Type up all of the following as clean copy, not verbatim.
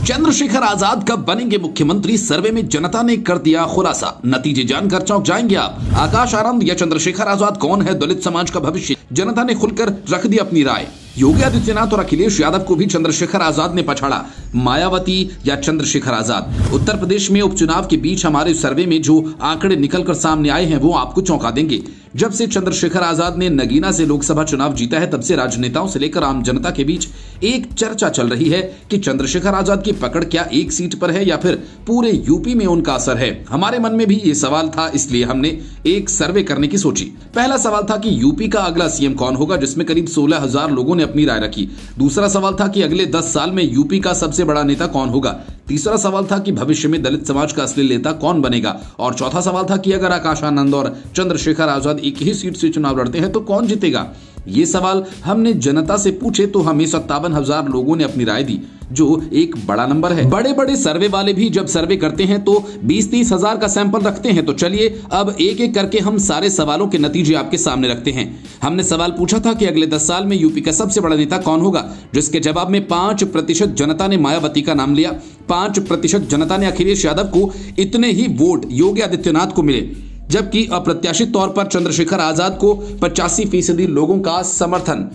चंद्रशेखर आजाद कब बनेंगे मुख्यमंत्री, सर्वे में जनता ने कर दिया खुलासा। नतीजे जानकर चौंक जाएंगे आप। आकाश आनंद या चंद्रशेखर आजाद, कौन है दलित समाज का भविष्य, जनता ने खुलकर रख दी अपनी राय। योगी आदित्यनाथ और अखिलेश यादव को भी चंद्रशेखर आजाद ने पछाड़ा। मायावती या चंद्रशेखर आजाद। उत्तर प्रदेश में उपचुनाव के बीच हमारे सर्वे में जो आंकड़े निकलकर सामने आए हैं वो आपको चौंका देंगे। जब से चंद्रशेखर आजाद ने नगीना से लोकसभा चुनाव जीता है तब से राजनेताओं से लेकर आम जनता के बीच एक चर्चा चल रही है कि चंद्रशेखर आजाद की पकड़ क्या एक सीट पर है या फिर पूरे यूपी में उनका असर है। हमारे मन में भी ये सवाल था, इसलिए हमने एक सर्वे करने की सोची। पहला सवाल था कि यूपी का अगला सीएम कौन होगा, जिसमें करीब 16,000 लोगों ने अपनी राय रखी। दूसरा सवाल था कि अगले 10 साल में यूपी का सबसे बड़ा नेता कौन होगा। तीसरा सवाल था कि भविष्य में दलित समाज का असली नेता कौन बनेगा। और चौथा सवाल था कि अगर आकाश आनंद और चंद्रशेखर आजाद एक ही सीट से चुनाव लड़ते हैं तो कौन जीतेगा। ये सवाल हमने जनता से पूछे तो हमें 57,000 लोगों ने अपनी राय दी, जो एक बड़ा नंबर है। बड़े बड़े सर्वे वाले भी जब सर्वे करते हैं तो 20-30 हजार का सैंपल रखते हैं। तो चलिए अब एक एक करके हम सारे सवालों के नतीजे आपके सामने रखते हैं। हमने सवाल पूछा था कि अगले 10 साल में यूपी का सबसे बड़ा नेता कौन होगा, जिसके जवाब में 5% जनता ने मायावती का नाम लिया। 5% जनता ने अखिलेश यादव को। इतने ही वोट योगी आदित्यनाथ को मिले, जबकि अप्रत्याशित तौर पर चंद्रशेखर आजाद को 85% लोगों का समर्थन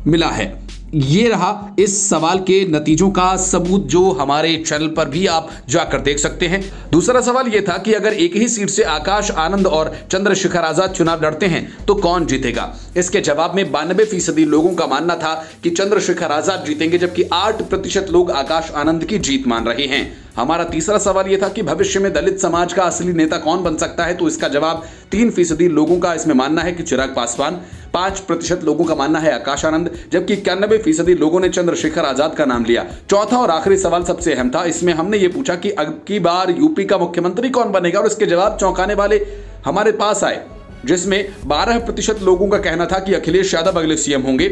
मिला है। ये रहा इस सवाल के नतीजों का सबूत, जो हमारे चैनल पर भी आप जाकर देख सकते हैं। दूसरा सवाल यह था कि अगर एक ही सीट से आकाश आनंद और चंद्रशेखर आजाद चुनाव लड़ते हैं तो कौन जीतेगा। इसके जवाब में 92% लोगों का मानना था कि चंद्रशेखर आजाद जीतेंगे, जबकि 8% लोग आकाश आनंद की जीत मान रहे हैं। हमारा तीसरा सवाल यह था कि भविष्य में दलित समाज का असली नेता कौन बन सकता है, तो इसका जवाब 3% लोगों का इसमें मानना है कि चिराग पासवान। 5% लोगों का मानना है आकाश आनंद, जबकि 91% लोगों ने चंद्रशेखर आजाद का नाम लिया। चौथा और आखिरी सवाल सबसे अहम था। इसमें हमने ये पूछा कि अब की बार यूपी का मुख्यमंत्री कौन बनेगा, और इसके जवाब चौंकाने वाले हमारे पास आए, जिसमें 12% लोगों का कहना था कि अखिलेश यादव अगले सीएम होंगे।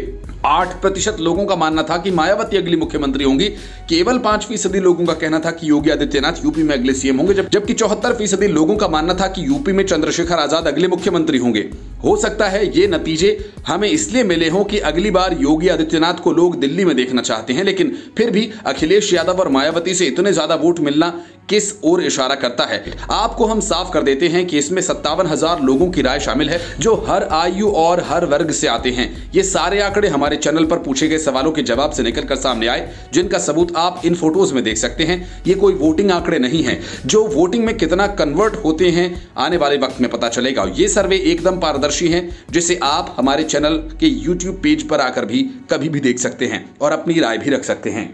8% लोगों का मानना था कि मायावती अगली मुख्यमंत्री होंगी। केवल 5% लोगों का कहना था कि योगी आदित्यनाथ यूपी में अगले सीएम होंगे, जबकि 74% लोगों का मानना था कि यूपी में चंद्रशेखर आजाद अगले मुख्यमंत्री होंगे। हो सकता है ये नतीजे हमें इसलिए मिले हों कि अगली बार योगी आदित्यनाथ को लोग दिल्ली में देखना चाहते हैं, लेकिन फिर भी अखिलेश यादव और मायावती से इतने ज्यादा वोट मिलना किस ओर इशारा करता है। आपको हम साफ कर देते हैं कि इसमें 57,000 लोगों की राय शामिल है, जो हर आयु और हर वर्ग से आते हैं। ये सारे आंकड़े हमारे चैनल पर पूछे गए सवालों के जवाब से निकलकर सामने आए, जिनका सबूत आप इन फोटोज में देख सकते हैं। ये कोई वोटिंग आंकड़े नहीं है। जो वोटिंग में कितना कन्वर्ट होते हैं आने वाले वक्त में पता चलेगा। ये सर्वे एकदम पारदर्शी है, जिसे आप हमारे चैनल के YouTube पेज पर आकर भी कभी भी देख सकते हैं और अपनी राय भी रख सकते हैं।